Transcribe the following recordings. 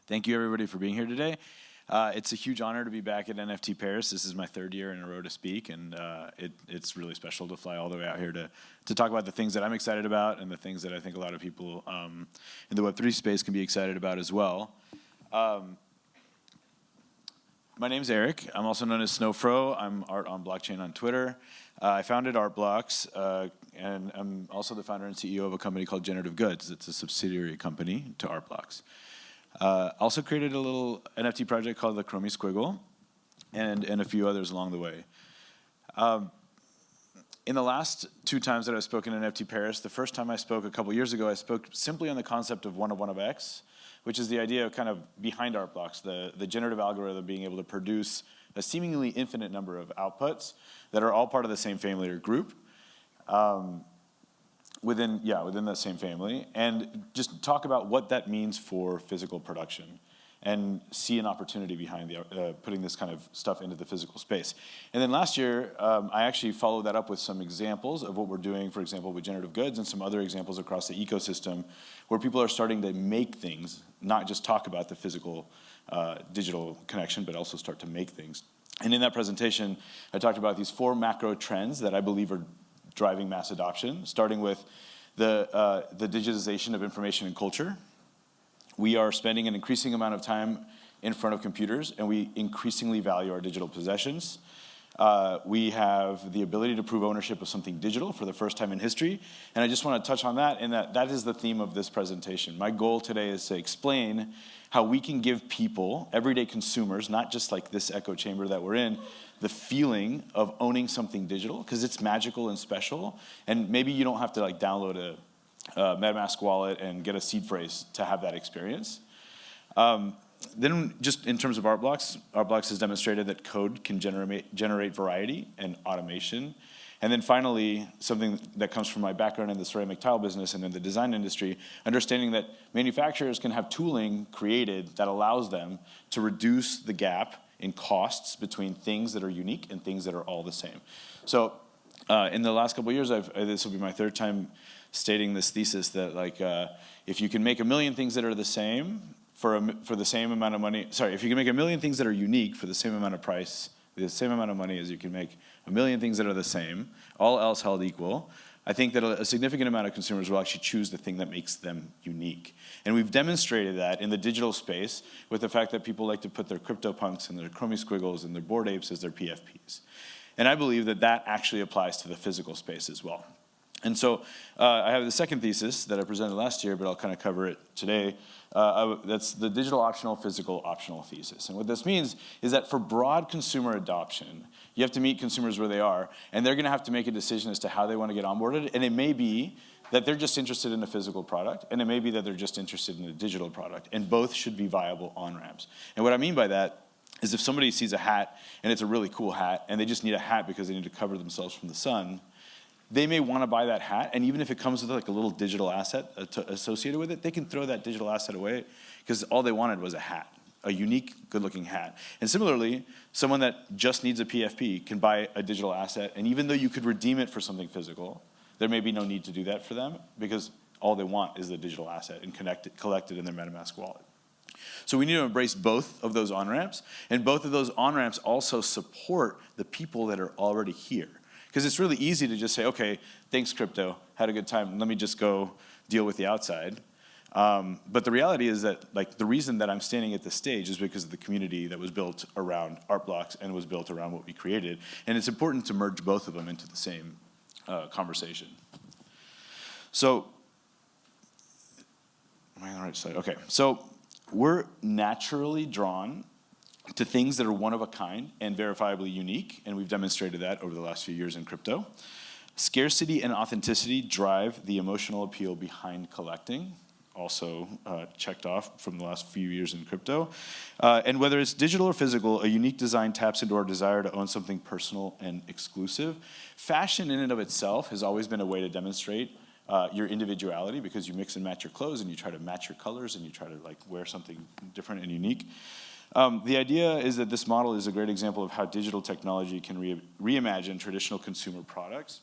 Thank you, everybody, for being here today. It's a huge honor to be back at NFT Paris. This is my third year in a row to speak, and it's really special to fly all the way out here to talk about the things that I'm excited about and the things that I think a lot of people in the Web3 space can be excited about as well. My name's Erick. I'm also known as Snowfro. I'm Art on Blockchain on Twitter. I founded Artblocks, and I'm also the founder and CEO of a company called Generative Goods. It's a subsidiary company to Artblocks. Also created a little NFT project called the Chromie Squiggle, and a few others along the way. In the last two times that I've spoken at NFT Paris, the first time I spoke a couple years ago, I spoke simply on the concept of 1 of 1 of X, which is the idea of kind of behind Artblocks, the generative algorithm being able to produce a seemingly infinite number of outputs that are all part of the same family or group. Within that same family, and just talk about what that means for physical production and see an opportunity behind putting this kind of stuff into the physical space. And then last year, I actually followed that up with some examples of what we're doing, for example, with Generative Goods and some other examples across the ecosystem where people are starting to make things, not just talk about the physical digital connection, but also start to make things. And in that presentation, I talked about these 4 macro trends that I believe are driving mass adoption, starting with the digitization of information and culture. We are spending an increasing amount of time in front of computers, and we increasingly value our digital possessions. We have the ability to prove ownership of something digital for the first time in history, and I just want to touch on that, and that is the theme of this presentation. My goal today is to explain how we can give people, everyday consumers, not just like this echo chamber that we're in, the feeling of owning something digital, because it's magical and special, and maybe you don't have to like download a MetaMask wallet and get a seed phrase to have that experience. Then just in terms of Artblocks, Artblocks has demonstrated that code can generate variety and automation. And then finally, something that comes from my background in the ceramic tile business and in the design industry, understanding that manufacturers can have tooling created that allows them to reduce the gap in costs between things that are unique and things that are all the same. So in the last couple of years, this will be my third time stating this thesis that like if you can make 1 million things that are the same for the same amount of money, if you can make 1 million things that are unique for the same amount of price, the same amount of money as you can make 1 million things that are the same, all else held equal, I think that a significant amount of consumers will actually choose the thing that makes them unique. And we've demonstrated that in the digital space with the fact that people like to put their CryptoPunks and their Chromie Squiggles and their Bored Apes as their PFPs. And I believe that that actually applies to the physical space as well. And so I have the second thesis that I presented last year, but I'll kind of cover it today. That's the digital optional, physical optional thesis. And what this means is that for broad consumer adoption, you have to meet consumers where they are, and they're going to have to make a decision as to how they want to get onboarded. And it may be that they're just interested in a physical product, and it may be that they're just interested in a digital product, and both should be viable on-ramps. And what I mean by that is if somebody sees a hat, and it's a really cool hat, and they just need a hat because they need to cover themselves from the sun, they may want to buy that hat, and even if it comes with like a little digital asset associated with it, they can throw that digital asset away because all they wanted was a hat, a unique, good-looking hat. And similarly, someone that just needs a PFP can buy a digital asset, and even though you could redeem it for something physical, there may be no need to do that for them because all they want is the digital asset and collect it in their MetaMask wallet. So we need to embrace both of those on-ramps, and both of those on-ramps also support the people that are already here. Because it's really easy to just say, okay, thanks crypto, had a good time, let me just go deal with the outside. But the reality is that like the reason that I'm standing at this stage is because of the community that was built around Artblocks and was built around what we created. And it's important to merge both of them into the same conversation. So, am I on the right side? Okay, so we're naturally drawn to things that are one of a kind and verifiably unique, and we've demonstrated that over the last few years in crypto. Scarcity and authenticity drive the emotional appeal behind collecting, also checked off from the last few years in crypto. And whether it's digital or physical, a unique design taps into our desire to own something personal and exclusive. Fashion in and of itself has always been a way to demonstrate your individuality because you mix and match your clothes and you try to match your colors and you try to like wear something different and unique. The idea is that this model is a great example of how digital technology can reimagine traditional consumer products.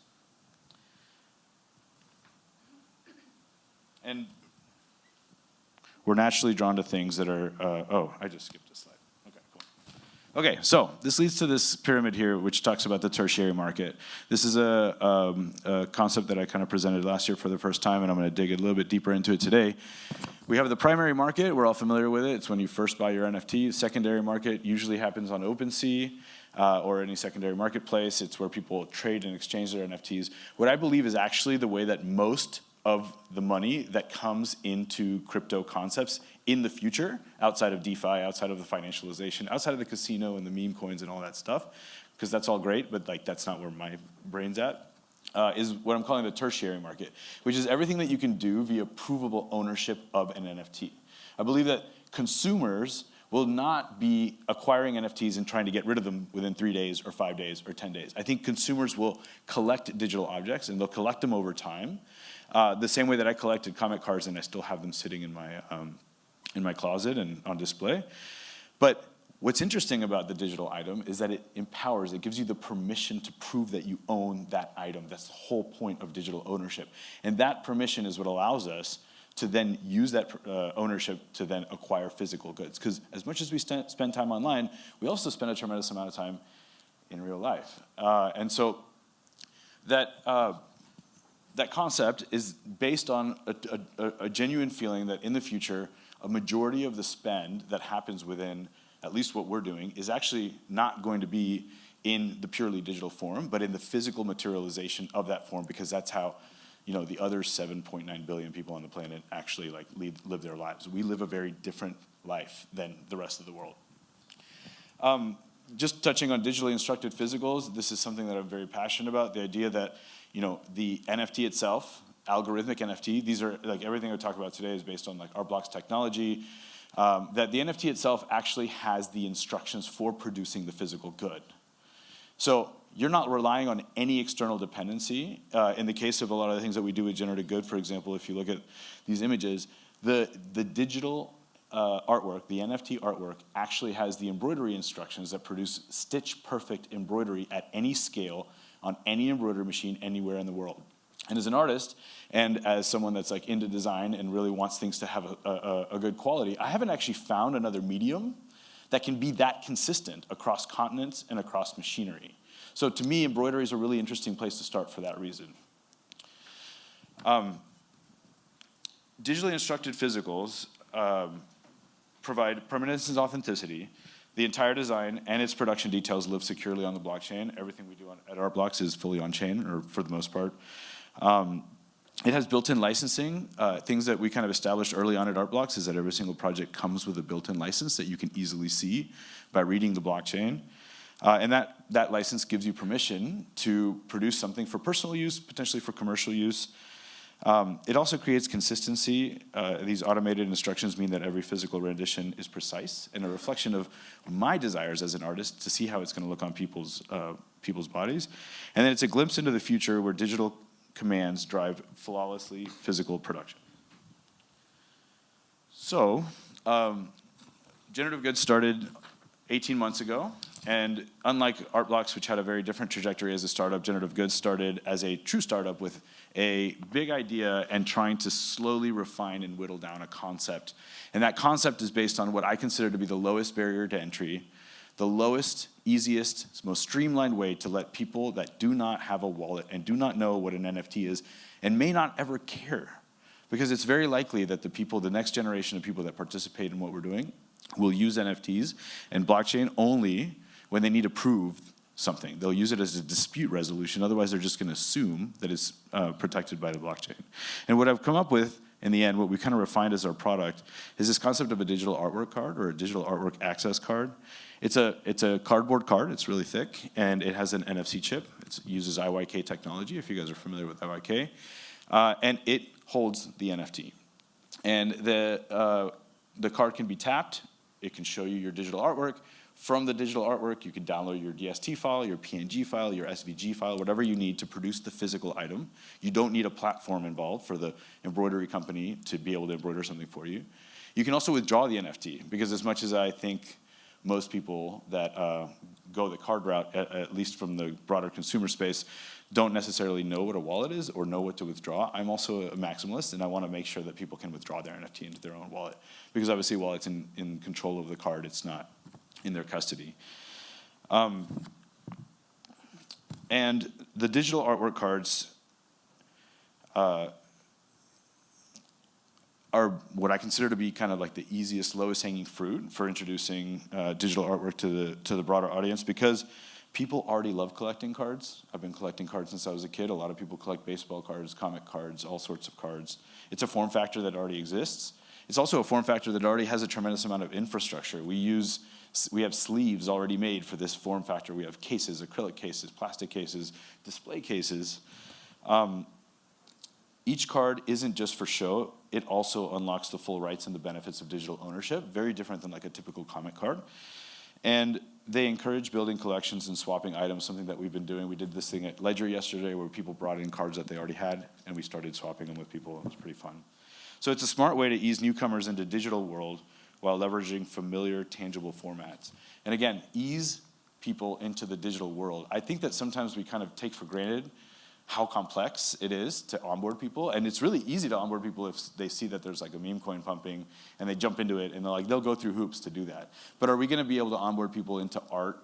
And we're naturally drawn to things that are, oh, I just skipped a slide. Okay, cool. Okay, so this leads to this pyramid here, which talks about the tertiary market. This is a concept that I kind of presented last year for the first time, and I'm going to dig a little bit deeper into it today. We have the primary market. We're all familiar with it. It's when you first buy your NFT. Secondary market usually happens on OpenSea or any secondary marketplace. It's where people trade and exchange their NFTs. What I believe is actually the way that most of the money that comes into crypto concepts in the future, outside of DeFi, outside of the financialization, outside of the casino and the meme coins and all that stuff, because that's all great, but like that's not where my brain's at, is what I'm calling the tertiary market, which is everything that you can do via provable ownership of an NFT. I believe that consumers will not be acquiring NFTs and trying to get rid of them within 3 days or 5 days or 10 days. I think consumers will collect digital objects, and they'll collect them over time, the same way that I collected comic cards and I still have them sitting in my closet and on display. But what's interesting about the digital item is that it empowers, it gives you the permission to prove that you own that item. That's the whole point of digital ownership. And that permission is what allows us to then use that ownership to then acquire physical goods. Because as much as we spend time online, we also spend a tremendous amount of time in real life. And so that concept is based on a genuine feeling that in the future, a majority of the spend that happens within at least what we're doing is actually not going to be in the purely digital form, but in the physical materialization of that form, because that's how, you know, the other 7.9 billion people on the planet actually like live their lives. We live a very different life than the rest of the world. Just touching on digitally instructed physicals, this is something that I'm very passionate about. The idea that, you know, the NFT itself, algorithmic NFT, these are like everything I talk about today is based on like Art Blocks technology, that the NFT itself actually has the instructions for producing the physical good. So you're not relying on any external dependency. In the case of a lot of the things that we do with generative good, for example, if you look at these images, the digital artwork, the NFT artwork, actually has the embroidery instructions that produce stitch-perfect embroidery at any scale on any embroidery machine anywhere in the world. And as an artist, and as someone that's like into design and really wants things to have a good quality, I haven't actually found another medium that can be that consistent across continents and across machinery. So to me, embroidery is a really interesting place to start for that reason. Digitally instructed physicals provide permanence and authenticity. The entire design and its production details live securely on the blockchain. Everything we do at Art Blocks is fully on-chain, or for the most part. It has built-in licensing. Things that we kind of established early on at Art Blocks is that every single project comes with a built-in license that you can easily see by reading the blockchain. And that license gives you permission to produce something for personal use, potentially for commercial use. It also creates consistency. These automated instructions mean that every physical rendition is precise and a reflection of my desires as an artist to see how it's going to look on people's bodies. And then it's a glimpse into the future where digital commands drive flawlessly physical production. So, generative goods started 18 months ago. And unlike Art Blocks, which had a very different trajectory as a startup, generative goods started as a true startup with a big idea and trying to slowly refine and whittle down a concept. And that concept is based on what I consider to be the lowest barrier to entry, the lowest, easiest, most streamlined way to let people that do not have a wallet and do not know what an NFT is and may not ever care. Because it's very likely that the next generation of people that participate in what we're doing will use NFTs and blockchain only when they need to prove something. They'll use it as a dispute resolution. Otherwise, they're just going to assume that it's protected by the blockchain. And what I've come up with in the end, what we kind of refined as our product, is this concept of a digital artwork card or a digital artwork access card. It's a cardboard card. It's really thick, and it has an NFC chip. It uses IYK technology, if you guys are familiar with IYK. And it holds the NFT. And the card can be tapped. It can show you your digital artwork. From the digital artwork, you can download your DST file, your PNG file, your SVG file, whatever you need to produce the physical item. You don't need a platform involved for the embroidery company to be able to embroider something for you. You can also withdraw the NFT, because as much as I think most people that go the card route, at least from the broader consumer space, don't necessarily know what a wallet is or know what to withdraw. I'm also a maximalist, and I want to make sure that people can withdraw their NFT into their own wallet, because obviously while it's in control of the card, it's not in their custody. And the digital artwork cards are what I consider to be kind of like the easiest, lowest hanging fruit for introducing digital artwork to the broader audience, because people already love collecting cards. I've been collecting cards since I was a kid. A lot of people collect baseball cards, comic cards, all sorts of cards. It's a form factor that already exists. It's also a form factor that already has a tremendous amount of infrastructure. We have sleeves already made for this form factor. We have cases, acrylic cases, plastic cases, display cases. Each card isn't just for show. It also unlocks the full rights and the benefits of digital ownership, very different than like a typical comic card. And they encourage building collections and swapping items, something that we've been doing. We did this thing at Ledger yesterday where people brought in cards that they already had, and we started swapping them with people. It was pretty fun. So it's a smart way to ease newcomers into digital world while leveraging familiar, tangible formats. And again, ease people into the digital world. I think that sometimes we kind of take for granted how complex it is to onboard people. And it's really easy to onboard people if they see that there's like a meme coin pumping and they jump into it and they'll go through hoops to do that. But are we gonna be able to onboard people into art,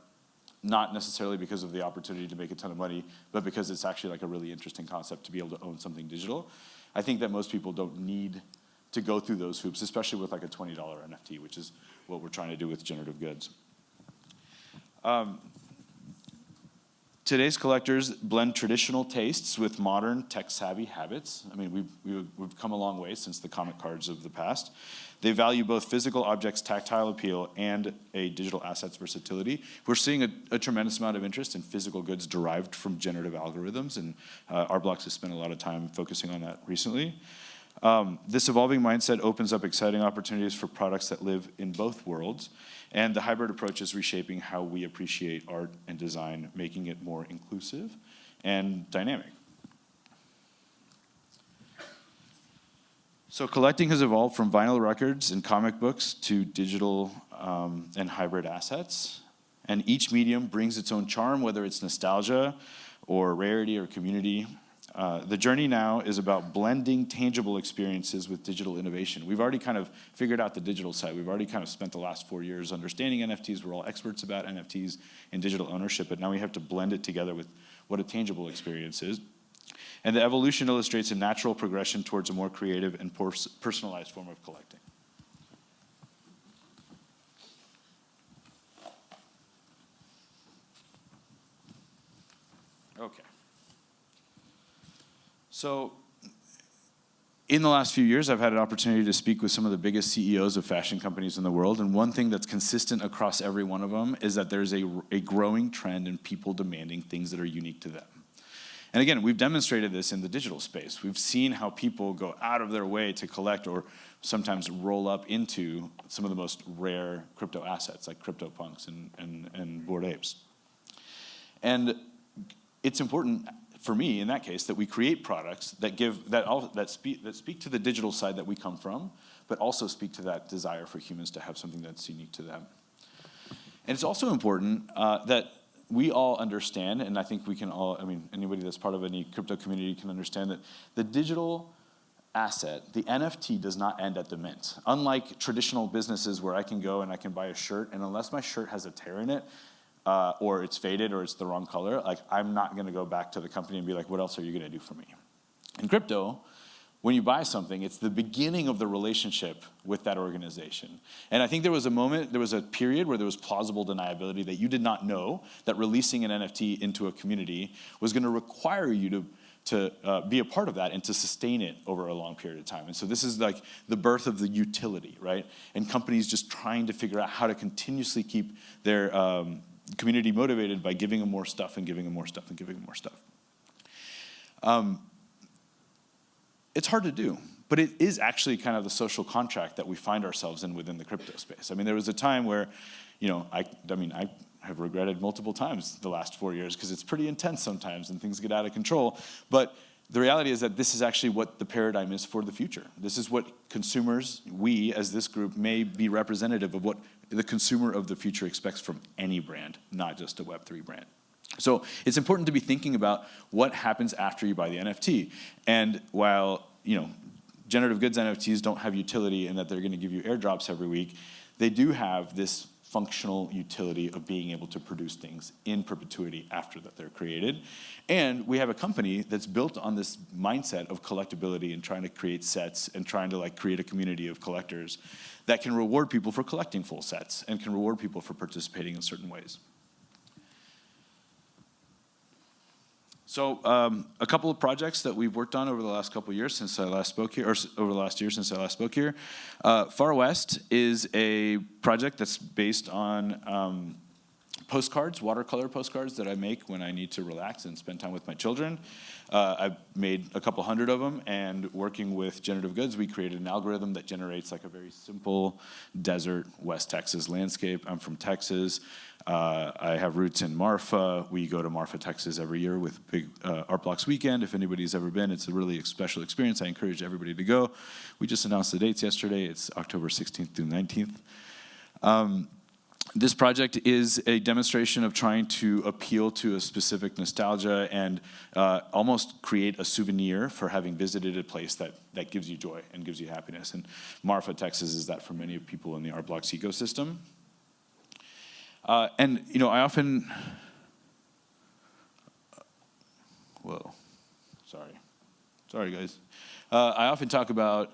not necessarily because of the opportunity to make a ton of money, but because it's actually like a really interesting concept to be able to own something digital? I think that most people don't need to go through those hoops, especially with like a $20 NFT, which is what we're trying to do with generative goods. Today's collectors blend traditional tastes with modern tech-savvy habits. I mean, we've come a long way since the comic cards of the past. They value both physical objects' tactile appeal and a digital asset's versatility. We're seeing a tremendous amount of interest in physical goods derived from generative algorithms, and Arblox has spent a lot of time focusing on that recently. This evolving mindset opens up exciting opportunities for products that live in both worlds, and the hybrid approach is reshaping how we appreciate art and design, making it more inclusive and dynamic. So collecting has evolved from vinyl records and comic books to digital and hybrid assets, and each medium brings its own charm, whether it's nostalgia or rarity or community. The journey now is about blending tangible experiences with digital innovation. We've already kind of figured out the digital side. We've already kind of spent the last 4 years understanding NFTs. We're all experts about NFTs and digital ownership, but now we have to blend it together with what a tangible experience is. And the evolution illustrates a natural progression towards a more creative and personalized form of collecting. Okay. So in the last few years, I've had an opportunity to speak with some of the biggest CEOs of fashion companies in the world, and one thing that's consistent across every one of them is that there's a growing trend in people demanding things that are unique to them. And again, we've demonstrated this in the digital space. We've seen how people go out of their way to collect or sometimes roll up into some of the most rare crypto assets like CryptoPunks and Bored Apes. And it's important for me, in that case, that we create products that speak to the digital side that we come from, but also speak to that desire for humans to have something that's unique to them. And it's also important that we all understand, and I think we can all, I mean, anybody that's part of any crypto community can understand that the digital asset, the NFT, does not end at the mint. Unlike traditional businesses where I can go and I can buy a shirt, and unless my shirt has a tear in it, or it's faded or it's the wrong color, like I'm not gonna go back to the company and be like, what else are you gonna do for me? In crypto, when you buy something, it's the beginning of the relationship with that organization. And I think there was a period where there was plausible deniability that you did not know that releasing an NFT into a community was gonna require you to be a part of that and to sustain it over a long period of time. And so this is like the birth of the utility, right? And companies just trying to figure out how to continuously keep their community motivated by giving them more stuff and giving them more stuff and giving them more stuff. It's hard to do, but it is actually kind of the social contract that we find ourselves in within the crypto space. I mean, there was a time where, you know, I have regretted multiple times the last 4 years because it's pretty intense sometimes and things get out of control. But the reality is that this is actually what the paradigm is for the future. This is what consumers, we as this group, may be representative of what the consumer of the future expects from any brand, not just a Web3 brand. So it's important to be thinking about what happens after you buy the NFT. And while, generative goods NFTs don't have utility in that they're going to give you airdrops every week, they do have this functional utility of being able to produce things in perpetuity after that they're created. And we have a company that's built on this mindset of collectability and trying to create sets and trying to create a community of collectors that can reward people for collecting full sets and can reward people for participating in certain ways. So a couple of projects that we've worked on over the last couple of years since I last spoke here, or over the last year since I last spoke here. Far West is a project that's based on postcards, watercolor postcards that I make when I need to relax and spend time with my children. I've made a couple hundred of them, and working with Generative Goods, we created an algorithm that generates a very simple desert West Texas landscape. I'm from Texas. I have roots in Marfa. We go to Marfa, Texas every year with big Art Blocks weekend. If anybody's ever been, it's a really special experience. I encourage everybody to go. We just announced the dates yesterday. It's October 16th through 19th. This project is a demonstration of trying to appeal to a specific nostalgia and almost create a souvenir for having visited a place that gives you joy and gives you happiness. And Marfa, Texas is that for many people in the Art Blocks ecosystem. And I often, sorry guys. I often talk about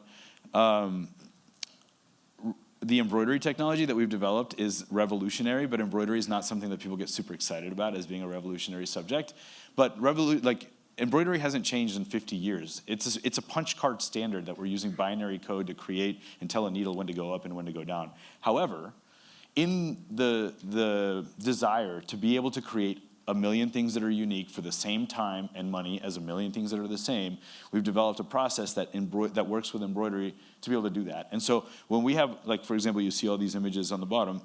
the embroidery technology that we've developed is revolutionary, but embroidery is not something that people get super excited about as being a revolutionary subject. But embroidery hasn't changed in 50 years. It's a punch card standard that we're using binary code to create and tell a needle when to go up and when to go down. However, in the desire to be able to create a million things that are unique for the same time and money as a million things that are the same, we've developed a process that works with embroidery to be able to do that. And so when we have, for example, you see all these images on the bottom,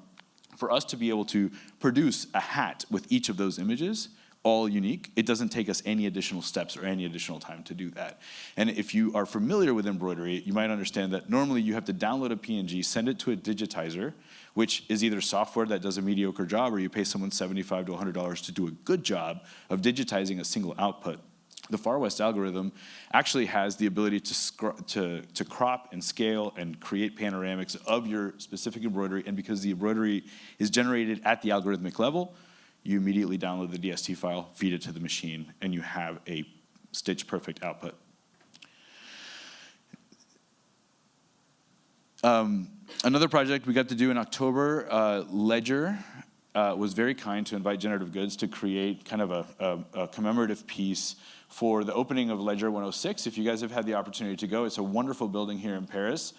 for us to be able to produce a hat with each of those images, all unique, it doesn't take us any additional steps or any additional time to do that. And if you are familiar with embroidery, you might understand that normally you have to download a PNG, send it to a digitizer, which is either software that does a mediocre job, or you pay someone $75 to $100 to do a good job of digitizing a single output. The Far West algorithm actually has the ability to crop and scale and create panoramics of your specific embroidery, and because the embroidery is generated at the algorithmic level, you immediately download the DST file, feed it to the machine, and you have a stitch-perfect output. Another project we got to do in October, Ledger was very kind to invite Generative Goods to create kind of a commemorative piece for the opening of Ledger 106. If you guys have had the opportunity to go, it's a wonderful building here in Paris.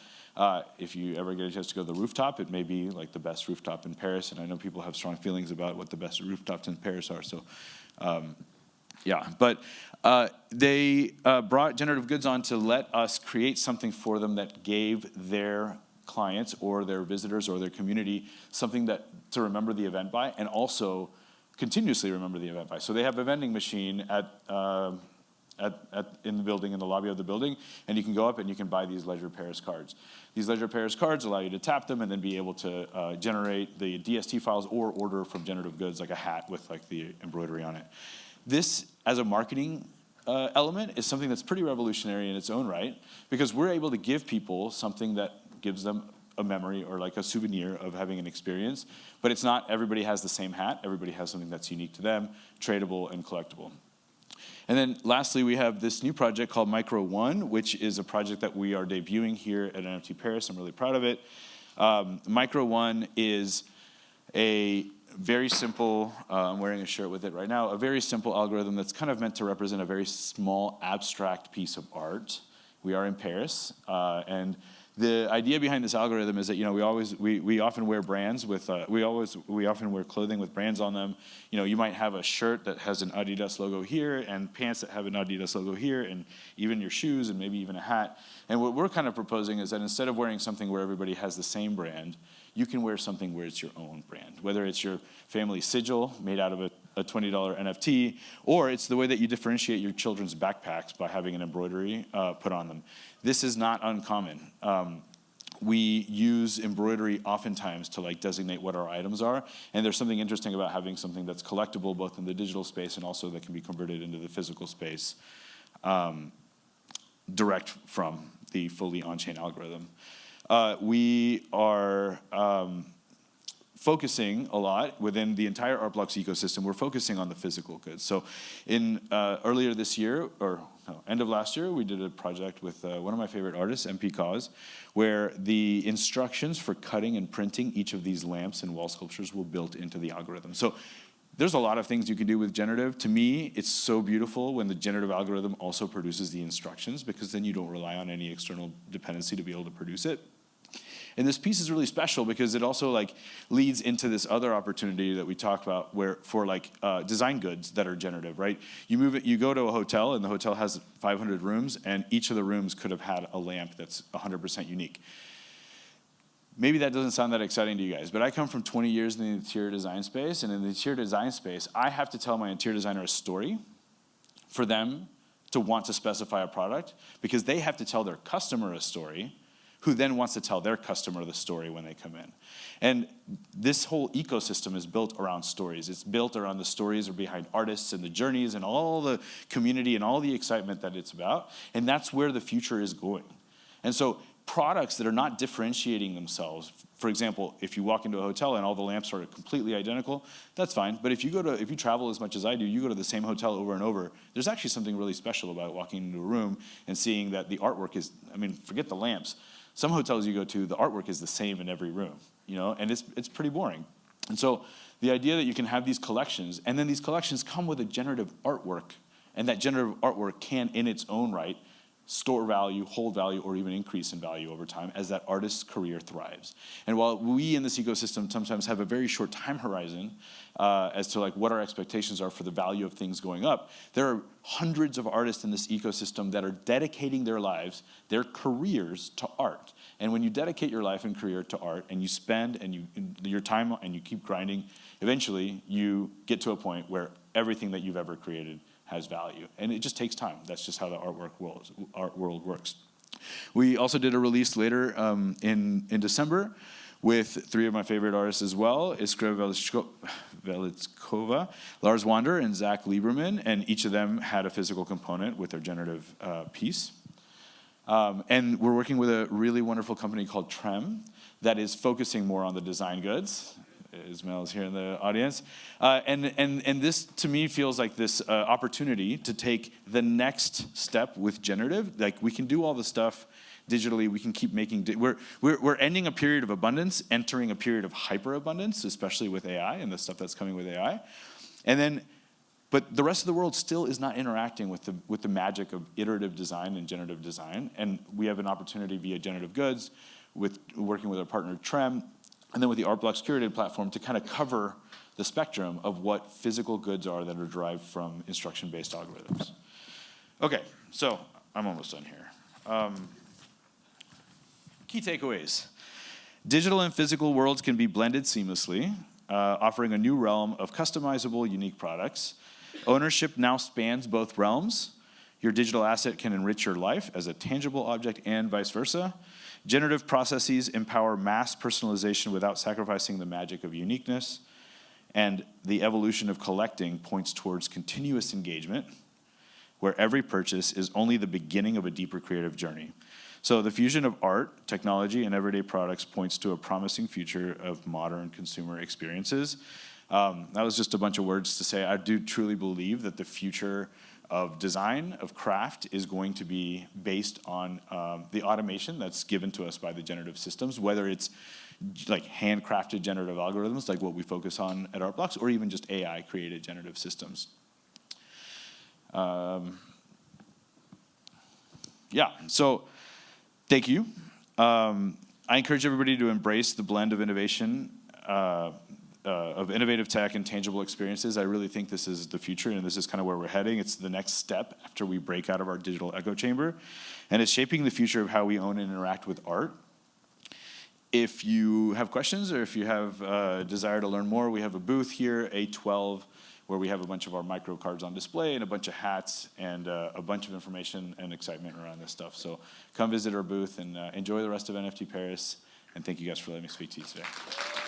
If you ever get a chance to go to the rooftop, it may be the best rooftop in Paris, and I know people have strong feelings about what the best rooftops in Paris are, so yeah. But they brought Generative Goods on to let us create something for them that gave their clients or their visitors or their community something to remember the event by, and also continuously remember the event by. So they have a vending machine in the building, in the lobby of the building, and you can go up and you can buy these Ledger Paris cards. These Ledger Paris cards allow you to tap them and then be able to generate the DST files or order from Generative Goods like a hat with the embroidery on it. This, as a marketing element, is something that's pretty revolutionary in its own right, because we're able to give people something that gives them a memory or a souvenir of having an experience, but it's not everybody has the same hat. Everybody has something that's unique to them, tradable and collectible. And then lastly, we have this new project called Micro One, which is a project that we are debuting here at NFT Paris. I'm really proud of it. Micro One is a very simple, I'm wearing a shirt with it right now, a very simple algorithm that's kind of meant to represent a very small, abstract piece of art. We are in Paris, and the idea behind this algorithm is that we often wear brands with we often wear clothing with brands on them. You might have a shirt that has an Adidas logo here, and pants that have an Adidas logo here, and even your shoes, and maybe even a hat. And what we're kind of proposing is that instead of wearing something where everybody has the same brand, you can wear something where it's your own brand, whether it's your family sigil made out of a $20 NFT, or it's the way that you differentiate your children's backpacks by having an embroidery put on them. This is not uncommon. We use embroidery oftentimes to like designate what our items are, and there's something interesting about having something that's collectible both in the digital space and also that can be converted into the physical space direct from the fully on-chain algorithm. We are focusing a lot within the entire Art Blocks ecosystem. We're focusing on the physical goods. So in earlier this year, or no, end of last year, we did a project with one of my favorite artists, MP Cause, where the instructions for cutting and printing each of these lamps and wall sculptures were built into the algorithm. So there's a lot of things you can do with generative. To me, it's so beautiful when the generative algorithm also produces the instructions, because then you don't rely on any external dependency to be able to produce it. And this piece is really special because it also like leads into this other opportunity that we talk about, where for like design goods that are generative, right? You go to a hotel and the hotel has 500 rooms, and each of the rooms could have had a lamp that's 100% unique. Maybe that doesn't sound that exciting to you guys, but I come from 20 years in the interior design space, and in the interior design space, I have to tell my interior designer a story for them to want to specify a product, because they have to tell their customer a story, who then wants to tell their customer the story when they come in. And this whole ecosystem is built around stories. It's built around the stories behind artists and the journeys and all the community and all the excitement that it's about. And that's where the future is going. And so products that are not differentiating themselves, for example, if you walk into a hotel and all the lamps are completely identical, that's fine. But if you travel as much as I do, you go to the same hotel over and over, there's actually something really special about walking into a room and seeing that the artwork is, forget the lamps. Some hotels you go to, the artwork is the same in every room, and it's pretty boring. And so the idea that you can have these collections, and then these collections come with a generative artwork, and that generative artwork can, in its own right, store value, hold value, or even increase in value over time as that artist's career thrives. And while we in this ecosystem sometimes have a very short time horizon as to like what our expectations are for the value of things going up, there are hundreds of artists in this ecosystem that are dedicating their lives, their careers, to art. And when you dedicate your life and career to art, and you spend your time and you keep grinding, eventually you get to a point where everything that you've ever created has value. And it just takes time. That's just how the art world works. We also did a release later in December with three of my favorite artists as well, Iskra Velitskova, Lars Wander, and Zach Lieberman, and each of them had a physical component with their generative piece. And we're working with a really wonderful company called Trem that is focusing more on the design goods. Ismail is here in the audience. And this, to me, feels like this opportunity to take the next step with generative. Like, we can do all the stuff digitally. We can keep making... We're ending a period of abundance, entering a period of hyperabundance, especially with AI and the stuff that's coming with AI. But the rest of the world still is not interacting with the magic of iterative design and generative design. And we have an opportunity via generative goods, working with our partner Trem, and then with the Art Blocks curated platform to kind of cover the spectrum of what physical goods are that are derived from instruction-based algorithms. Okay, so I'm almost done here. Key takeaways. Digital and physical worlds can be blended seamlessly, offering a new realm of customizable, unique products. Ownership now spans both realms. Your digital asset can enrich your life as a tangible object and vice versa. Generative processes empower mass personalization without sacrificing the magic of uniqueness. And the evolution of collecting points towards continuous engagement, where every purchase is only the beginning of a deeper creative journey. So the fusion of art, technology, and everyday products points to a promising future of modern consumer experiences. That was just a bunch of words to say I do truly believe that the future of design, of craft, is going to be based on the automation that's given to us by the generative systems, whether it's like handcrafted generative algorithms, like what we focus on at Art Blocks, or even just AI-created generative systems. So thank you. I encourage everybody to embrace the blend of innovation, of innovative tech and tangible experiences. I really think this is the future, and this is kind of where we're heading. It's the next step after we break out of our digital echo chamber, and it's shaping the future of how we own and interact with art. If you have questions, or if you have a desire to learn more, we have a booth here, A12, where we have a bunch of our micro cards on display and a bunch of hats and a bunch of information and excitement around this stuff. So come visit our booth and enjoy the rest of NFT Paris. And thank you guys for letting me speak to you today.